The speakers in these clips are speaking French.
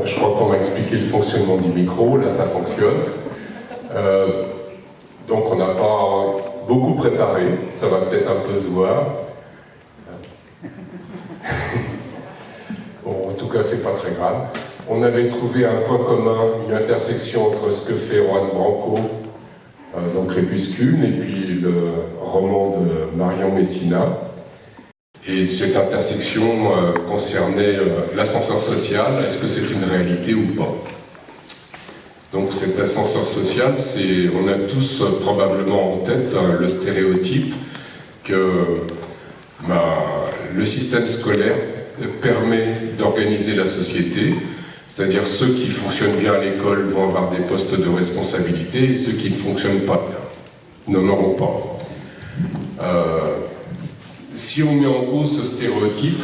je crois qu'on m'a expliqué le fonctionnement du micro, là ça fonctionne. Donc on n'a pas beaucoup préparé, ça va peut-être un peu se voir. Bon, en tout cas, c'est pas très grave. On avait trouvé un point commun, une intersection entre ce que fait Juan Branco, donc Crépuscule, et puis le roman de Marion Messina. Et cette intersection concernait l'ascenseur social. Est-ce que c'est une réalité ou pas? Donc cet ascenseur social, on a tous probablement en tête le stéréotype que le système scolaire permet d'organiser la société, c'est-à-dire ceux qui fonctionnent bien à l'école vont avoir des postes de responsabilité et ceux qui ne fonctionnent pas bien n'en auront pas. Si on met en cause ce stéréotype,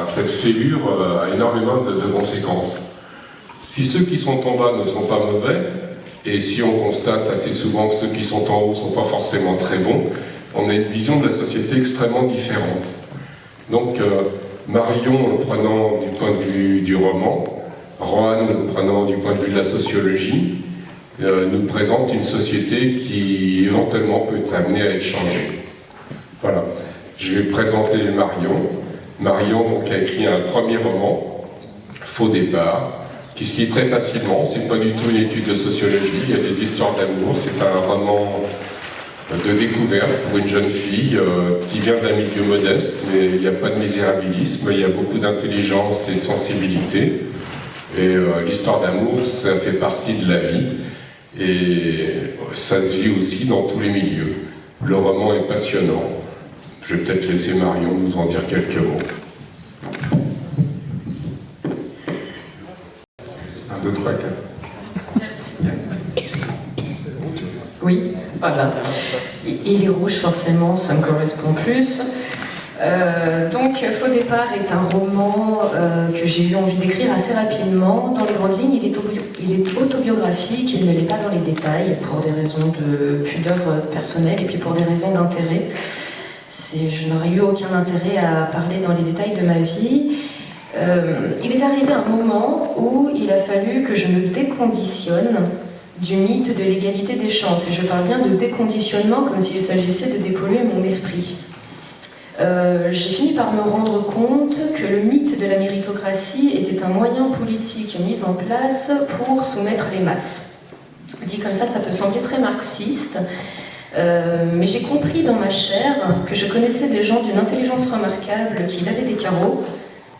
cette fêlure a énormément de conséquences. Si ceux qui sont en bas ne sont pas mauvais, et si on constate assez souvent que ceux qui sont en haut ne sont pas forcément très bons, on a une vision de la société extrêmement différente. Donc, Marion, le prenant du point de vue du roman, Rohan, le prenant du point de vue de la sociologie, nous présente une société qui éventuellement peut être amenée à être changée. Voilà. Je vais présenter Marion. Marion donc, a écrit un premier roman, Faux départ, qui se lit très facilement. C'est pas du tout une étude de sociologie, il y a des histoires d'amour. C'est un roman de découverte pour une jeune fille qui vient d'un milieu modeste, mais il n'y a pas de misérabilisme, il y a beaucoup d'intelligence et de sensibilité. Et l'histoire d'amour, ça fait partie de la vie. Et ça se vit aussi dans tous les milieux. Le roman est passionnant. Je vais peut-être laisser Marion nous en dire quelques mots. 1, 2, 3, 4. Merci. Oui, voilà. Il est rouge, forcément, ça me correspond plus. Donc, Faux départ est un roman que j'ai eu envie d'écrire assez rapidement. Dans les grandes lignes, il est autobiographique, il ne l'est pas dans les détails, pour des raisons de pudeur personnelle et puis pour des raisons d'intérêt. Je n'aurais eu aucun intérêt à parler dans les détails de ma vie. Il est arrivé un moment où il a fallu que je me déconditionne du mythe de l'égalité des chances. Et je parle bien de déconditionnement comme s'il s'agissait de dépolluer mon esprit. J'ai fini par me rendre compte que le mythe de la méritocratie était un moyen politique mis en place pour soumettre les masses. Dit comme ça peut sembler très marxiste, mais j'ai compris dans ma chair que je connaissais des gens d'une intelligence remarquable qui lavaient des carreaux,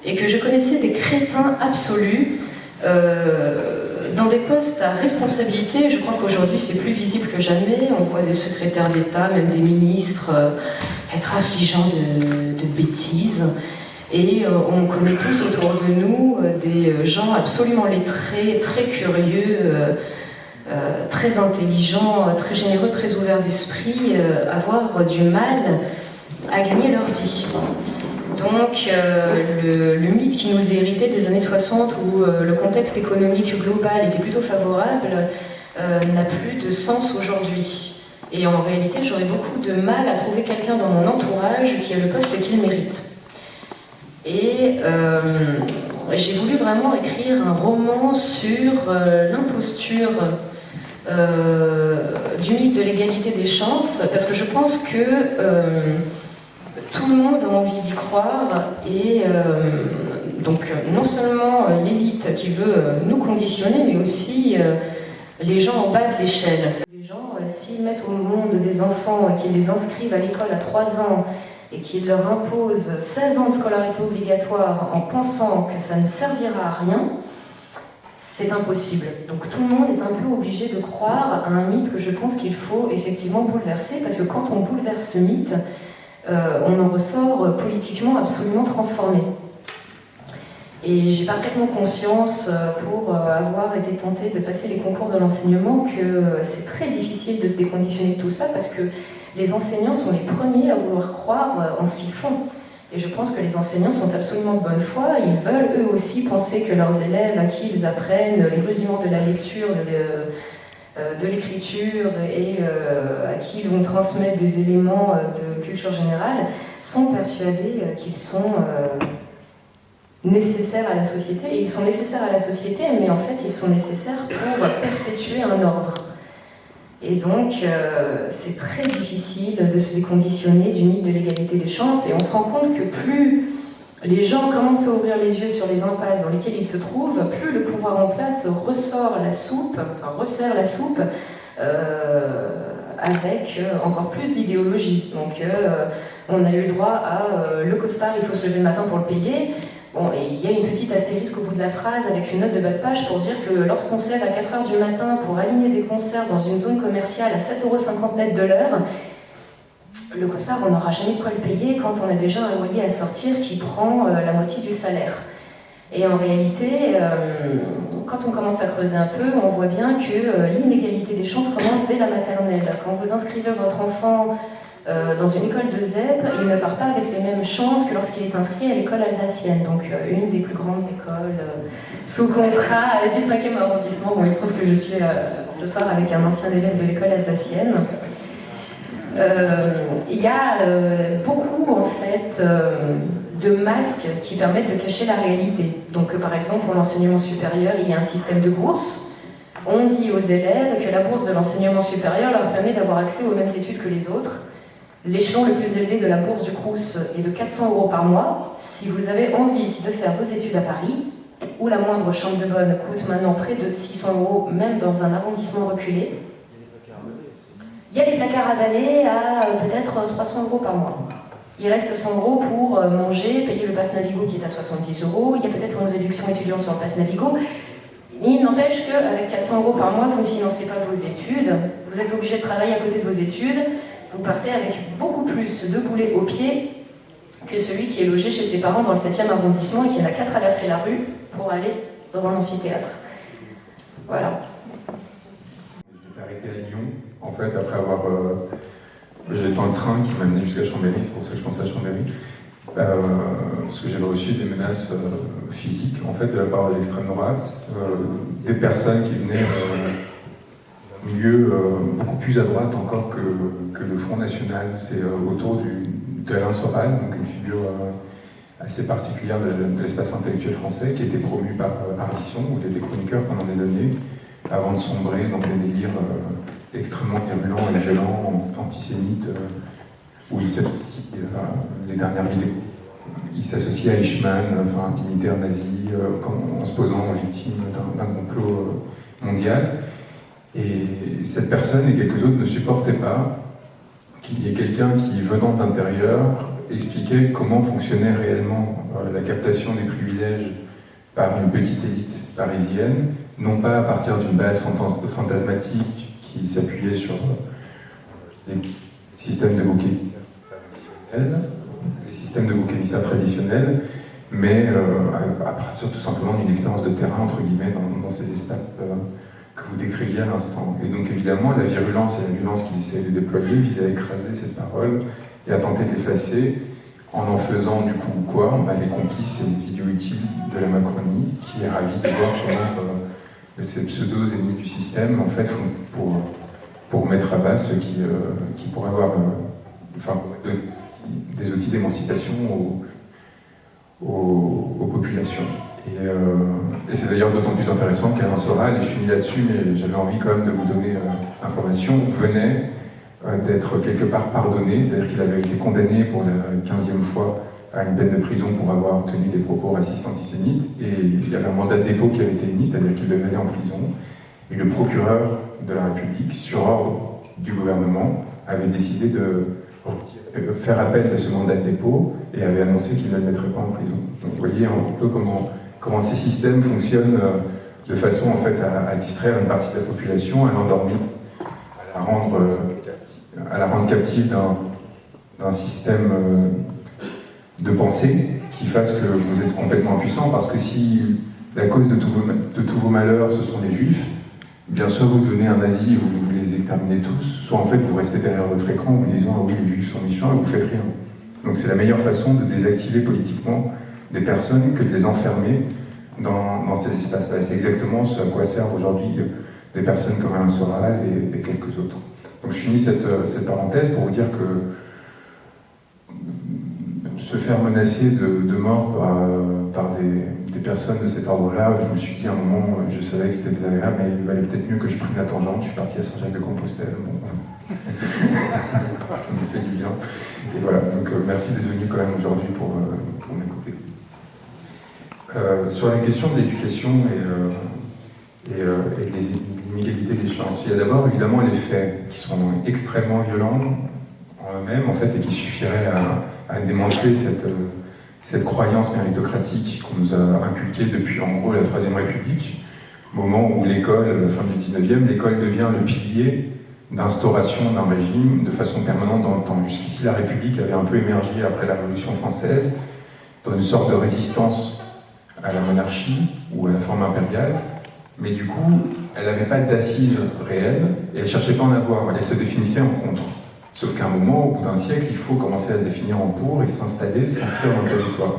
et que je connaissais des crétins absolus dans des postes à responsabilité. Je crois qu'aujourd'hui c'est plus visible que jamais. On voit des secrétaires d'État, même des ministres, être affligeants de bêtises. Et on connaît tous autour de nous des gens absolument lettrés, très curieux, très intelligents, très généreux, très ouverts d'esprit, avoir du mal à gagner leur vie. Donc le mythe qui nous est hérité des années 60, où le contexte économique global était plutôt favorable, n'a plus de sens aujourd'hui. Et en réalité, j'aurais beaucoup de mal à trouver quelqu'un dans mon entourage qui a le poste qu'il mérite. Et j'ai voulu vraiment écrire un roman sur l'imposture du mythe de l'égalité des chances, parce que je pense que tout le monde a envie d'y croire, et donc non seulement l'élite qui veut nous conditionner, mais aussi les gens en bas de l'échelle. Les gens, s'ils mettent au monde des enfants et qu'ils les inscrivent à l'école à 3 ans et qu'ils leur imposent 16 ans de scolarité obligatoire en pensant que ça ne servira à rien, c'est impossible. Donc tout le monde est un peu obligé de croire à un mythe que je pense qu'il faut effectivement bouleverser, parce que quand on bouleverse ce mythe, on en ressort politiquement absolument transformé. Et j'ai parfaitement conscience, pour avoir été tentée de passer les concours de l'enseignement, que c'est très difficile de se déconditionner de tout ça, parce que les enseignants sont les premiers à vouloir croire en ce qu'ils font. Et je pense que les enseignants sont absolument de bonne foi. Ils veulent eux aussi penser que leurs élèves, à qui ils apprennent les rudiments de la lecture, de l'écriture, et à qui ils vont transmettre des éléments de culture générale, sont persuadés qu'ils sont nécessaires à la société, et ils sont nécessaires à la société, mais en fait ils sont nécessaires pour perpétuer un ordre. Et donc c'est très difficile de se déconditionner du mythe de l'égalité des chances, et on se rend compte que plus les gens commencent à ouvrir les yeux sur les impasses dans lesquelles ils se trouvent, plus le pouvoir en place resserre la soupe, avec encore plus d'idéologie. Donc on a eu le droit à le costard, il faut se lever le matin pour le payer. Bon, et il y a une petite astérisque au bout de la phrase avec une note de bas de page pour dire que lorsqu'on se lève à 4h du matin pour aligner des concerts dans une zone commerciale à 7,50 € net de l'heure, le costard, on n'aura jamais de quoi le payer quand on a déjà un loyer à sortir qui prend la moitié du salaire. Et en réalité, quand on commence à creuser un peu, on voit bien que l'inégalité des chances commence dès la maternelle. Quand vous inscrivez votre enfant dans une école de ZEP, il ne part pas avec les mêmes chances que lorsqu'il est inscrit à l'école alsacienne, donc une des plus grandes écoles sous contrat du 5e arrondissement. Bon, il se trouve que je suis ce soir avec un ancien élève de l'école alsacienne. Il y a beaucoup en fait de masques qui permettent de cacher la réalité. Donc par exemple pour l'enseignement supérieur, il y a un système de bourse. On dit aux élèves que la bourse de l'enseignement supérieur leur permet d'avoir accès aux mêmes études que les autres. L'échelon le plus élevé de la bourse du Crous est de 400 € par mois. Si vous avez envie de faire vos études à Paris, où la moindre chambre de bonne coûte maintenant près de 600 €, même dans un arrondissement reculé, il y a des placards à balai à peut-être 300 € par mois. Il reste 100 € pour manger, payer le pass Navigo qui est à 70 €. Il y a peut-être une réduction étudiante sur le pass Navigo. Il n'empêche qu'avec 400 € par mois, vous ne financez pas vos études. Vous êtes obligé de travailler à côté de vos études. Vous partez avec beaucoup plus de boulets aux pieds que celui qui est logé chez ses parents dans le 7e arrondissement et qui n'a qu'à traverser la rue pour aller dans un amphithéâtre. Voilà. J'étais arrêté à Lyon, en fait, après avoir... J'étais dans le train qui m'a amené jusqu'à Chambéry, c'est pour ça que je pensais à Chambéry. Parce que j'avais reçu des menaces physiques, en fait, de la part de l'extrême droite, des personnes qui venaient milieu beaucoup plus à droite encore que le Front National. C'est autour d'Alain Soral, donc une figure assez particulière de l'espace intellectuel français, qui a été promu par Ardisson, où il était chroniqueur pendant des années, avant de sombrer dans des délires extrêmement virulents et violents, antisémites, où il s'associe, les dernières vidéos, il s'associe à Eichmann, enfin un dignitaire nazi, en se posant en victime d'un complot mondial. Et cette personne et quelques autres ne supportaient pas qu'il y ait quelqu'un qui, venant de l'intérieur, expliquait comment fonctionnait réellement la captation des privilèges par une petite élite parisienne, non pas à partir d'une base fantasmatique qui s'appuyait sur les systèmes de bouc émissaires traditionnels, mais à partir tout simplement d'une expérience de terrain, entre guillemets, dans ces espaces que vous décriviez à l'instant. Et donc évidemment, la virulence et la violence qu'ils essayaient de déployer visaient à écraser cette parole et à tenter de l'effacer en faisant du coup quoi les complices et les idiots utiles de la Macronie, qui est ravi de voir comment ces pseudos ennemis du système en fait font pour mettre à bas ceux qui pourraient avoir des outils d'émancipation aux populations. Et c'est d'ailleurs d'autant plus intéressant qu'Alain Soral, et je finis là-dessus, mais j'avais envie quand même de vous donner l'information, venait d'être quelque part pardonné, c'est-à-dire qu'il avait été condamné pour la 15e fois à une peine de prison pour avoir tenu des propos racistes antisémites, et il y avait un mandat de dépôt qui avait été émis, c'est-à-dire qu'il devait aller en prison, et le procureur de la République, sur ordre du gouvernement, avait décidé de faire appel de ce mandat de dépôt et avait annoncé qu'il ne le mettrait pas en prison. Donc vous voyez un peu comment ces systèmes fonctionnent de façon en fait à distraire une partie de la population, à l'endormir, à la rendre captive d'un système de pensée qui fasse que vous êtes complètement impuissant, parce que si la cause de tous vos malheurs ce sont les juifs, bien soit vous devenez un nazi et vous les exterminez tous, soit en fait vous restez derrière votre écran en vous disant ah oui les juifs sont méchants et vous faites rien. Donc c'est la meilleure façon de désactiver politiquement des personnes que de les enfermer dans ces espaces-là. C'est exactement ce à quoi servent aujourd'hui des personnes comme Alain Soral et quelques autres. Donc je finis cette parenthèse pour vous dire que se faire menacer de mort par des personnes de cet ordre-là, je me suis dit à un moment, je savais que c'était désagréable, mais il valait peut-être mieux que je prenne la tangente. Je suis parti à Saint-Jacques-de-Compostelle. Bon. Ça me fait du bien. Et voilà, donc merci d'être venu quand même aujourd'hui pour m'écouter. Sur la question de l'éducation et des inégalités des chances, il y a d'abord évidemment les faits qui sont extrêmement violents en eux-mêmes en fait, et qui suffiraient à démontrer cette croyance méritocratique qu'on nous a inculquée depuis en gros la Troisième République, moment où l'école, à la fin du 19e, l'école devient le pilier d'instauration d'un régime de façon permanente dans le temps. Jusqu'ici, la République avait un peu émergé après la Révolution française, dans une sorte de résistance à la monarchie ou à la forme impériale, mais du coup, elle n'avait pas d'assises réelles et elle ne cherchait pas à en avoir, elle se définissait en contre. Sauf qu'à un moment, au bout d'un siècle, il faut commencer à se définir en pour et s'installer, s'inscrire dans le territoire.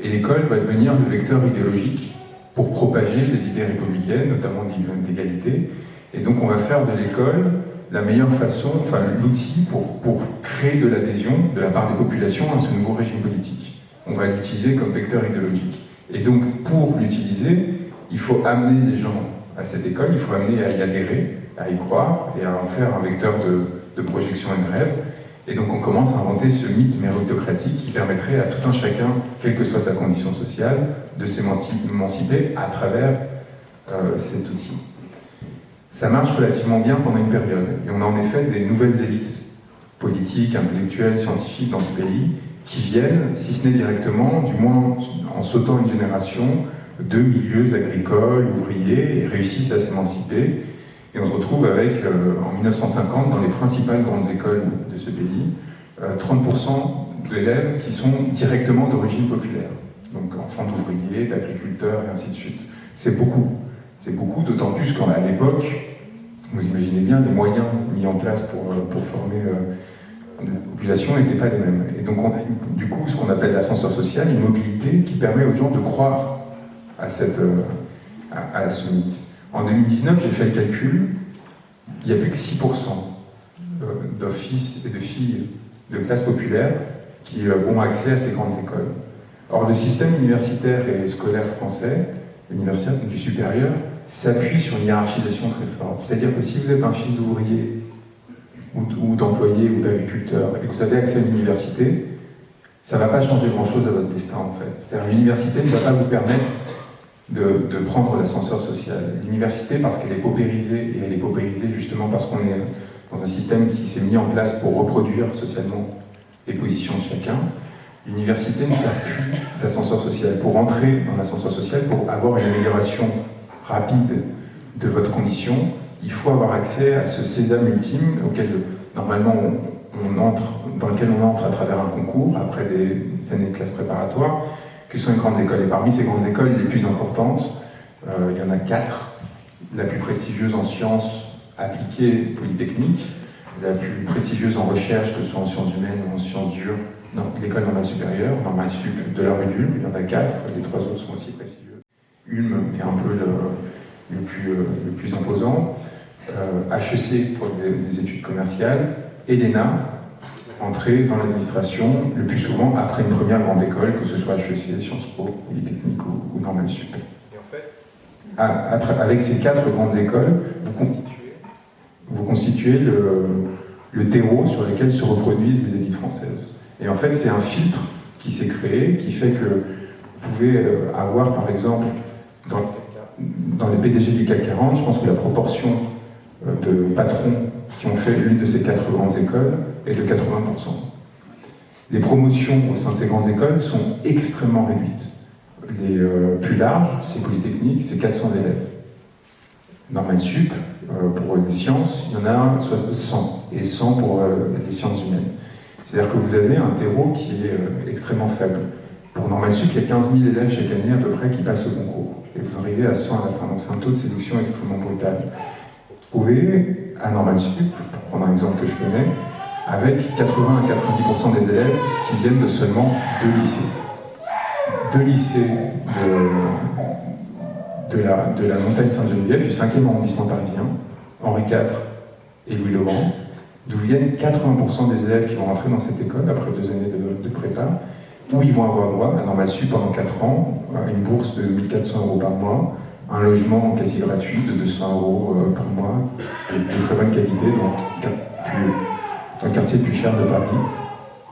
Et l'école va devenir le vecteur idéologique pour propager des idées républicaines, notamment d'égalité. Et donc on va faire de l'école la meilleure façon, enfin l'outil pour créer de l'adhésion de la part des populations à ce nouveau régime politique. On va l'utiliser comme vecteur idéologique. Et donc pour l'utiliser, il faut amener les gens à cette école, il faut amener à y adhérer, à y croire et à en faire un vecteur de projection et de rêve. Et donc on commence à inventer ce mythe méritocratique qui permettrait à tout un chacun, quelle que soit sa condition sociale, de s'émanciper à travers cet outil. Ça marche relativement bien pendant une période. Et on a en effet des nouvelles élites politiques, intellectuelles, scientifiques dans ce pays qui viennent, si ce n'est directement, du moins en sautant une génération, de milieux agricoles, ouvriers, et réussissent à s'émanciper. Et on se retrouve avec, en 1950, dans les principales grandes écoles de ce pays, 30% d'élèves qui sont directement d'origine populaire. Donc enfants d'ouvriers, d'agriculteurs, et ainsi de suite. C'est beaucoup. C'est beaucoup, d'autant plus qu'à l'époque, vous imaginez bien, les moyens mis en place pour former la population n'étaient pas les mêmes. Et donc on a du coup ce qu'on appelle l'ascenseur social, une mobilité qui permet aux gens de croire à ce mythe. En 2019, j'ai fait le calcul, il n'y a plus que 6% de fils et de filles de classe populaire qui ont accès à ces grandes écoles. Or, le système universitaire et scolaire français, l'université du supérieur, s'appuie sur une hiérarchisation très forte. C'est-à-dire que si vous êtes un fils d'ouvrier ou d'employé ou d'agriculteur et que vous avez accès à l'université, ça ne va pas changer grand-chose à votre destin en fait. C'est-à-dire que l'université ne va pas vous permettre de prendre l'ascenseur social. L'université, parce qu'elle est paupérisée, et elle est paupérisée justement parce qu'on est dans un système qui s'est mis en place pour reproduire socialement les positions de chacun, l'université ne sert plus d'ascenseur social. Pour entrer dans l'ascenseur social, pour avoir une amélioration rapide de votre condition, il faut avoir accès à ce sésame ultime auquel normalement dans lequel on entre à travers un concours, après des années de classe préparatoire, que sont les grandes écoles. Et parmi ces grandes écoles les plus importantes, il y en a 4. La plus prestigieuse en sciences appliquées polytechniques, la plus prestigieuse en recherche, que ce soit en sciences humaines ou en sciences dures, l'école normale supérieure, normale sup de la rue d'Ulm, il y en a 4, les 3 autres sont aussi prestigieuses. Ulm est un peu le plus imposant, HEC pour des études commerciales, et l'ENA, entrer dans l'administration, le plus souvent après une première grande école, que ce soit HEC, Sciences Po, Polytechnique ou Normale Sup. Et en fait, avec ces 4 grandes écoles, vous constituez le terreau sur lequel se reproduisent les élites françaises. Et en fait, c'est un filtre qui s'est créé, qui fait que vous pouvez avoir, par exemple, dans les PDG du CAC 40, je pense que la proportion de patrons qui ont fait l'une de ces 4 grandes écoles est de 80%. Les promotions au sein de ces grandes écoles sont extrêmement réduites. Les plus larges, c'est Polytechnique, c'est 400 élèves. Normale Sup, pour les sciences, il y en a 100, et 100 pour les sciences humaines. C'est-à-dire que vous avez un terreau qui est extrêmement faible. Pour Normale Sup, il y a 15 000 élèves chaque année à peu près qui passent le concours. Et vous arrivez à 100 à la fin, donc c'est un taux de sélection extrêmement brutal. Vous trouvez à Normale Sup, pour prendre un exemple que je connais, avec 80 à 90% des élèves qui viennent de seulement 2 lycées. 2 lycées de la montagne Sainte-Geneviève, du 5e arrondissement parisien, Henri IV et Louis-le-Grand, d'où viennent 80% des élèves qui vont rentrer dans cette école après 2 années de prépa, où ils vont avoir droit à Normal Sup pendant 4 ans, à une bourse de 1 400 € par mois, un logement quasi gratuit de 200 € par mois, de très bonne qualité dans le quartier le plus cher de Paris.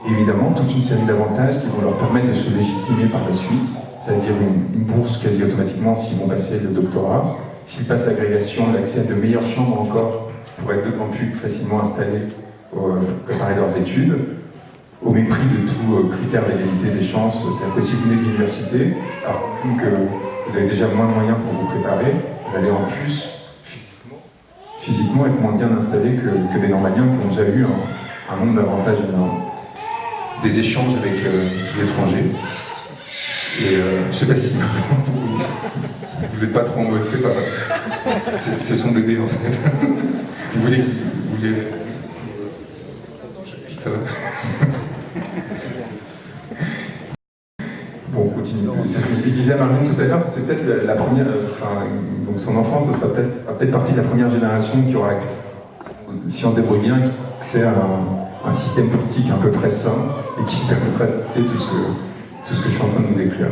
Et évidemment, toute une série d'avantages qui vont leur permettre de se légitimer par la suite, c'est-à-dire une bourse quasi automatiquement s'ils vont passer le doctorat, s'ils passent l'agrégation, l'accès à de meilleures chambres encore pour être d'autant plus facilement installés pour préparer leurs études, au mépris de tout critère d'égalité des chances, c'est-à-dire que si vous venez de l'université, alors que vous avez déjà moins de moyens pour vous préparer, vous allez en plus physiquement être moins bien installés que des normaliens qui ont déjà eu un nombre d'avantages énormes. Des échanges avec l'étranger. Et je ne sais pas si vous n'êtes pas trop angoissé par... C'est son bébé en fait. Vous voulez qu'il... Ça va. Bon, on continue. Je disais à Marion tout à l'heure, c'est peut-être la première... donc son enfance, ce sera peut-être partie de la première génération qui aura accès, si on se débrouille bien, accès à un système politique un peu près sain et qui permettra de tout ce que je suis en train de vous décrire.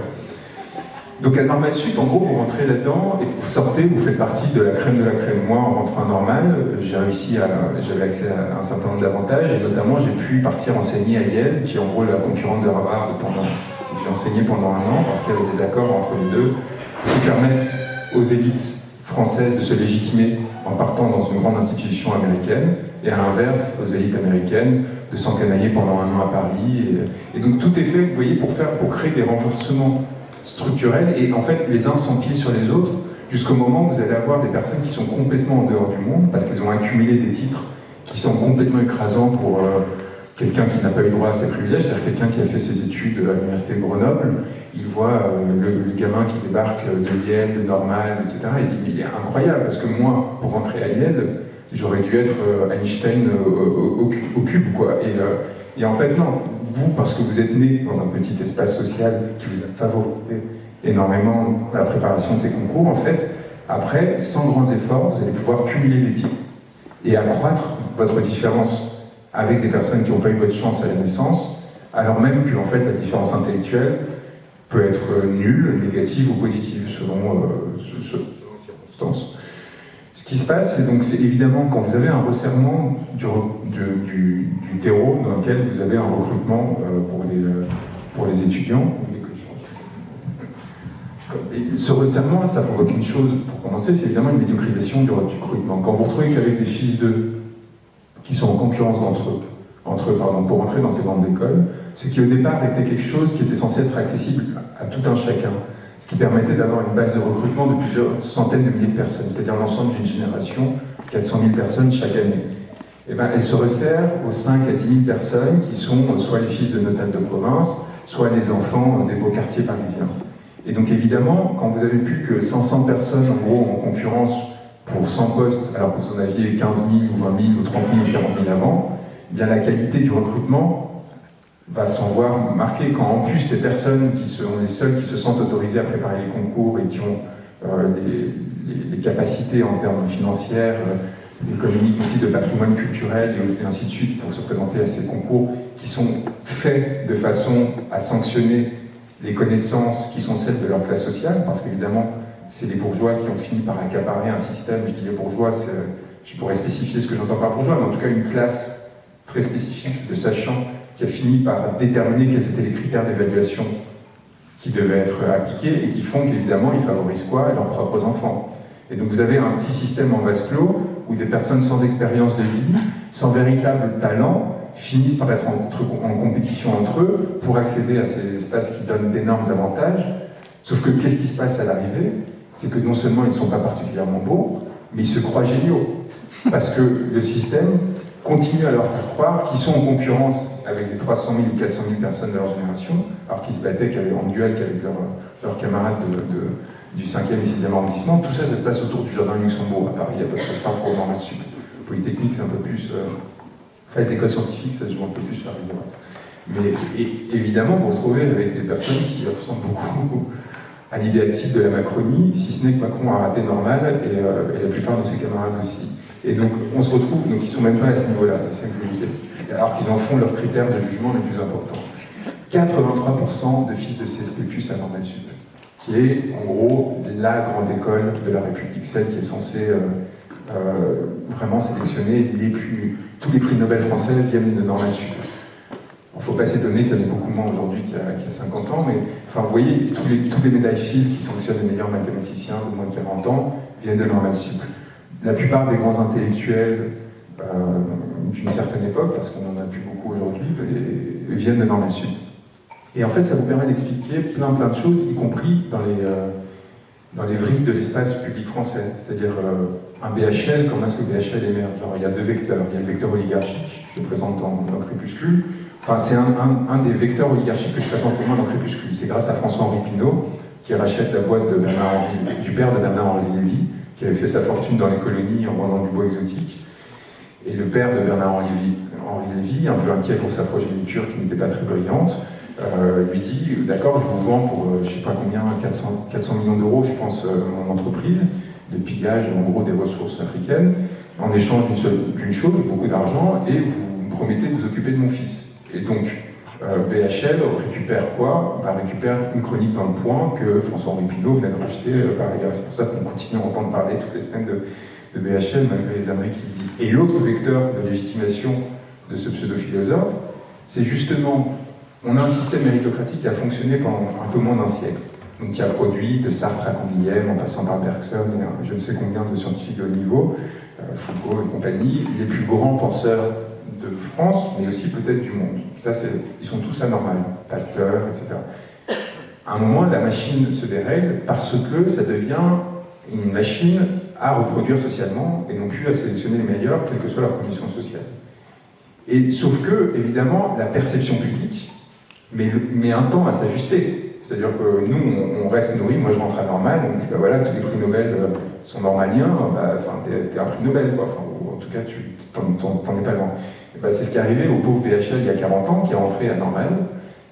Donc à Normal Sup, en gros, vous rentrez là-dedans et vous sortez, vous faites partie de la crème de la crème. Moi, en rentrant à Normal, j'avais accès à un certain nombre d'avantages et notamment j'ai pu partir enseigner à Yale, qui est en gros la concurrente de Harvard j'ai enseigné pendant 1 an parce qu'il y avait des accords entre les deux qui permettent aux élites françaises de se légitimer en partant dans une grande institution américaine et à l'inverse, aux élites américaines de s'encanailler pendant 1 an à Paris. Et donc tout est fait, vous voyez, pour créer des renforcements structurels et en fait les uns s'empilent sur les autres jusqu'au moment où vous allez avoir des personnes qui sont complètement en dehors du monde parce qu'ils ont accumulé des titres qui sont complètement écrasants pour quelqu'un qui n'a pas eu droit à ses privilèges, c'est-à-dire quelqu'un qui a fait ses études à l'université de Grenoble, il voit le gamin qui débarque de Yale, de Normal, etc. Il se dit mais il est incroyable parce que moi, pour rentrer à Yale, j'aurais dû être Einstein au cube, quoi. Et en fait, non. Vous, parce que vous êtes né dans un petit espace social qui vous a favorisé énormément la préparation de ces concours, en fait, après, sans grands efforts, vous allez pouvoir cumuler les titres et accroître votre différence avec des personnes qui n'ont pas eu votre chance à la naissance, alors même que en fait, la différence intellectuelle peut être nulle, négative ou positive, selon les circonstances. Ce qui se passe, c'est évidemment quand vous avez un resserrement du terreau dans lequel vous avez un recrutement pour les étudiants. Et ce resserrement, ça provoque une chose, pour commencer, c'est évidemment une médiocrisation du recrutement. Quand vous vous retrouvez qu'avec des fils d'eux qui sont en concurrence entre eux pour entrer dans ces grandes écoles, ce qui au départ était quelque chose qui était censé être accessible à tout un chacun, ce qui permettait d'avoir une base de recrutement de plusieurs centaines de milliers de personnes, c'est-à-dire l'ensemble d'une génération, 400 000 personnes chaque année. Et ben, elle se resserre aux 5 à 10 000 personnes qui sont soit les fils de notables de province, soit les enfants des beaux quartiers parisiens. Et donc évidemment, quand vous avez plus que 500 personnes en gros en concurrence pour 100 postes, alors que vous en aviez 15 000 ou 20 000 ou 30 000 ou 40 000 avant, eh bien la qualité du recrutement va s'en voir marquée quand en plus ces personnes qui sont les seules qui se sentent autorisées à préparer les concours et qui ont les capacités en termes financières, économiques aussi, de patrimoine culturel et ainsi de suite pour se présenter à ces concours qui sont faits de façon à sanctionner les connaissances qui sont celles de leur classe sociale, parce qu'évidemment c'est les bourgeois qui ont fini par accaparer un système, je dis les bourgeois, je pourrais spécifier ce que j'entends par bourgeois, mais en tout cas une classe très spécifique de sachants qui a fini par déterminer quels étaient les critères d'évaluation qui devaient être appliqués et qui font qu'évidemment ils favorisent quoi? Leurs propres enfants. Et donc vous avez un petit système en vase clos où des personnes sans expérience de vie, sans véritable talent, finissent par être en compétition entre eux pour accéder à ces espaces qui donnent d'énormes avantages. Sauf que qu'est-ce qui se passe à l'arrivée? C'est que non seulement ils ne sont pas particulièrement beaux, mais ils se croient géniaux. Parce que le système continue à leur faire croire qu'ils sont en concurrence avec les 300 000 ou 400 000 personnes de leur génération, alors qu'ils se battaient en duel qu'avec leurs camarades du 5e et 6e arrondissement. Tout ça, ça se passe autour du Jardin Luxembourg à Paris, à peu près. Je parle pour le Normal Sup. Polytechnique, c'est un peu plus... Enfin, les écoles scientifiques, ça se joue un peu plus par exemple. Mais évidemment, vous vous retrouvez avec des personnes qui ressemblent beaucoup à l'idéal type de la Macronie, si ce n'est que Macron a raté Normal et la plupart de ses camarades aussi. Et donc, on se retrouve, donc ils ne sont même pas à ce niveau-là, c'est ça que je voulais dire. Alors qu'ils en font leurs critères de jugement les plus importants. 83% de fils de CSP+ à Normale Sup, qui est en gros la grande école de la République, celle qui est censée vraiment sélectionner tous les prix Nobel français viennent de Normale Sup. Il ne faut pas s'étonner qu'il y en ait beaucoup moins aujourd'hui qu'il y a 50 ans, mais enfin, vous voyez, toutes les médailles Fields qui sanctionnent les meilleurs mathématiciens de moins de 40 ans viennent de Normale Sup. La plupart des grands intellectuels d'une certaine époque, parce qu'on n'en a plus beaucoup aujourd'hui, viennent de Normale Sup. Et en fait, ça vous permet d'expliquer plein de choses, y compris dans les vrilles de l'espace public français. C'est-à-dire, un BHL, comment est-ce que BHL émerge? Alors, il y a deux vecteurs. Il y a le vecteur oligarchique, je le présente dans Crépuscule. Enfin, c'est un des vecteurs oligarchiques que je présente pour moi dans Crépuscule. C'est grâce à François-Henri Pinault, qui rachète la boîte du père de Bernard-Henri Lévy, qui avait fait sa fortune dans les colonies en vendant du bois exotique. Et le père de Bernard-Henri Lévy, un peu inquiet pour sa progéniture qui n'était pas très brillante, lui dit « D'accord, je vous vends pour, je ne sais pas combien, 400 millions d'euros, je pense, mon entreprise, de pillage, en gros, des ressources africaines, en échange d'une chose, beaucoup d'argent, et vous me promettez de vous occuper de mon fils. » Et donc, BHL récupère quoi? Récupère une chronique dans Le Point que François-Henri Pinault venait de racheter par ailleurs. C'est pour ça qu'on continue à entendre parler toutes les semaines de BHL, malgré les âneries qu'il dit. Et l'autre vecteur de légitimation de ce pseudo-philosophe, c'est justement, on a un système méritocratique qui a fonctionné pendant un peu moins d'un siècle. Donc, qui a produit de Sartre à Canguilhem, en passant par Bergson et je ne sais combien de scientifiques de haut niveau, Foucault et compagnie, les plus grands penseurs de France, mais aussi peut-être du monde. Ça, ils sont tous anormaux, Pasteur, etc. À un moment, la machine se dérègle parce que ça devient une machine à reproduire socialement et non plus à sélectionner les meilleurs, quelle que soit leur condition sociale. Et sauf que, évidemment, la perception publique met un temps à s'ajuster. C'est-à-dire que nous, on reste nourris, moi je rentre à Normal, on me dit, bah voilà, tous les prix Nobel sont normaliens, t'es un prix Nobel, quoi. Enfin, ou en tout cas, tu t'en es pas loin. Ben, c'est ce qui est arrivé au pauvre BHL il y a 40 ans, qui est rentré à Normal,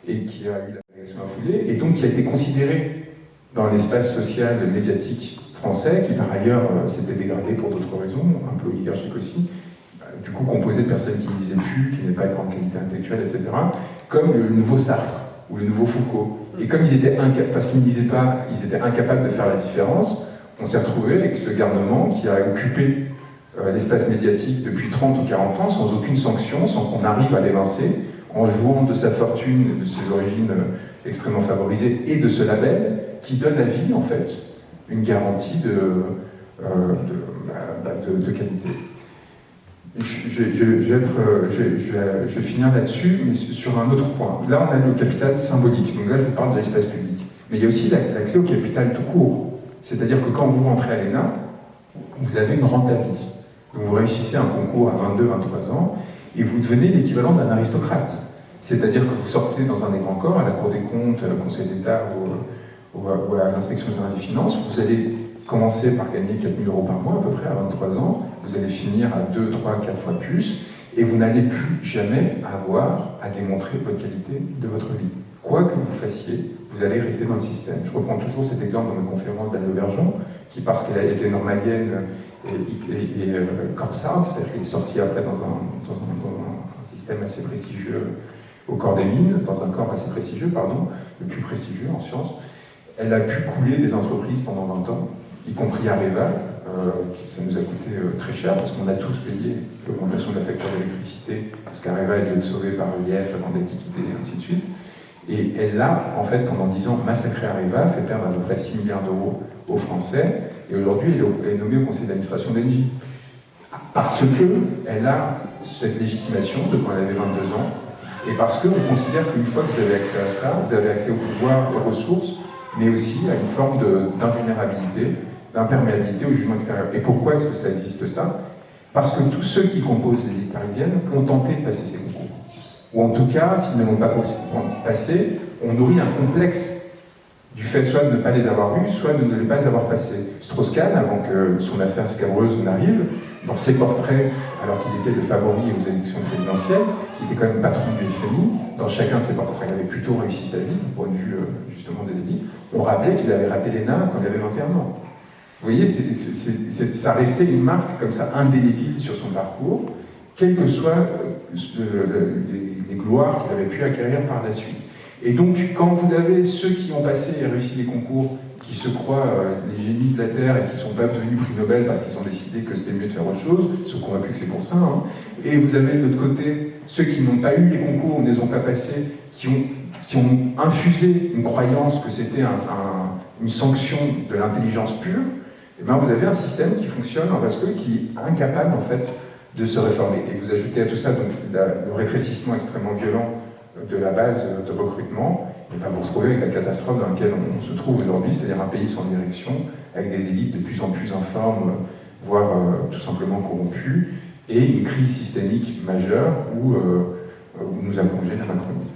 et qui a eu la réaction affolée, et donc qui a été considéré dans l'espace social médiatique français, qui par ailleurs s'était dégradé pour d'autres raisons, un peu oligarchique aussi, du coup composé de personnes qui ne lisaient plus, qui n'avaient pas de grande qualité intellectuelle, etc., comme le nouveau Sartre, ou le nouveau Foucault. Et comme ils étaient parce qu'ils ne lisaient pas, ils étaient incapables de faire la différence, on s'est retrouvé avec ce garnement qui a occupé l'espace médiatique depuis 30 ou 40 ans sans aucune sanction, sans qu'on arrive à l'évincer, en jouant de sa fortune, de ses origines extrêmement favorisées et de ce label qui donne à vie, en fait, une garantie de qualité. Je vais finir là-dessus, mais sur un autre point. Là, on a le capital symbolique, donc là, je vous parle de l'espace public. Mais il y a aussi l'accès au capital tout court. C'est-à-dire que quand vous rentrez à l'ENA, vous avez une rente à vie. Vous réussissez un concours à 22-23 ans et vous devenez l'équivalent d'un aristocrate. C'est-à-dire que vous sortez dans un des grands corps, à la Cour des comptes, au Conseil d'État ou à l'Inspection générale des finances, vous allez commencer par gagner 4 000 € par mois à peu près à 23 ans, vous allez finir à 2, 3, 4 fois plus, et vous n'allez plus jamais avoir à démontrer votre qualité de votre vie. Quoi que vous fassiez, vous allez rester dans le système. Je reprends toujours cet exemple dans ma conférence d'Anne Aubergeon, qui, parce qu'elle a été normalienne et corpsarde, c'est-à-dire qu'elle est sortie après dans un système assez prestigieux au corps des mines, dans un corps assez prestigieux, le plus prestigieux en sciences, elle a pu couler des entreprises pendant 20 ans, y compris Areva, ça nous a coûté très cher parce qu'on a tous payé l'augmentation de la facture d'électricité, parce qu'Areva est sauvé par EDF avant d'être liquidé, et ainsi de suite. Et elle a, en fait, pendant 10 ans, massacré Areva, fait perdre à peu près 6 milliards d'euros aux Français, et aujourd'hui, elle est nommée au conseil d'administration d'Engie. Parce qu'elle a cette légitimation de quand elle avait 22 ans, et parce qu'on considère qu'une fois que vous avez accès à ça, vous avez accès au pouvoir, aux ressources, mais aussi à une forme d'invulnérabilité, d'imperméabilité au jugement extérieur. Et pourquoi est-ce que ça existe ça? Parce que tous ceux qui composent l'élite parisienne ont tenté de passer ces concours. Ou en tout cas, s'ils ne l'ont pas passé, on nourrit un complexe du fait soit de ne pas les avoir eus, soit de ne les pas avoir passés. Strauss-Kahn, avant que son affaire scabreuse n'arrive, dans ses portraits, alors qu'il était le favori aux élections présidentielles, qui était quand même patron du FMI, dans chacun de ses portraits, il avait plutôt réussi sa vie, du point de vue justement des élites, on rappelait qu'il avait raté l'ENA quand il avait 21 ans. Vous voyez, ça restait une marque comme ça, indélébile sur son parcours, quelles que soient les gloires qu'il avait pu acquérir par la suite. Et donc, quand vous avez ceux qui ont passé et réussi les concours, qui se croient les génies de la Terre et qui ne sont pas devenus prix Nobel parce qu'ils ont décidé que c'était mieux de faire autre chose, ils sont convaincus que c'est pour ça, hein. Et vous avez de l'autre côté ceux qui n'ont pas eu les concours, ne les ont pas passés, qui ont infusé une croyance que c'était une sanction de l'intelligence pure, et bien vous avez un système qui fonctionne en vase clos et qui est incapable en fait de se réformer. Et vous ajoutez à tout ça donc, le rétrécissement extrêmement violent de la base de recrutement, et bien vous retrouvez avec la catastrophe dans laquelle on se trouve aujourd'hui, c'est-à-dire un pays sans direction, avec des élites de plus en plus informes, voire tout simplement corrompues, et une crise systémique majeure où nous a plongé la Macronie.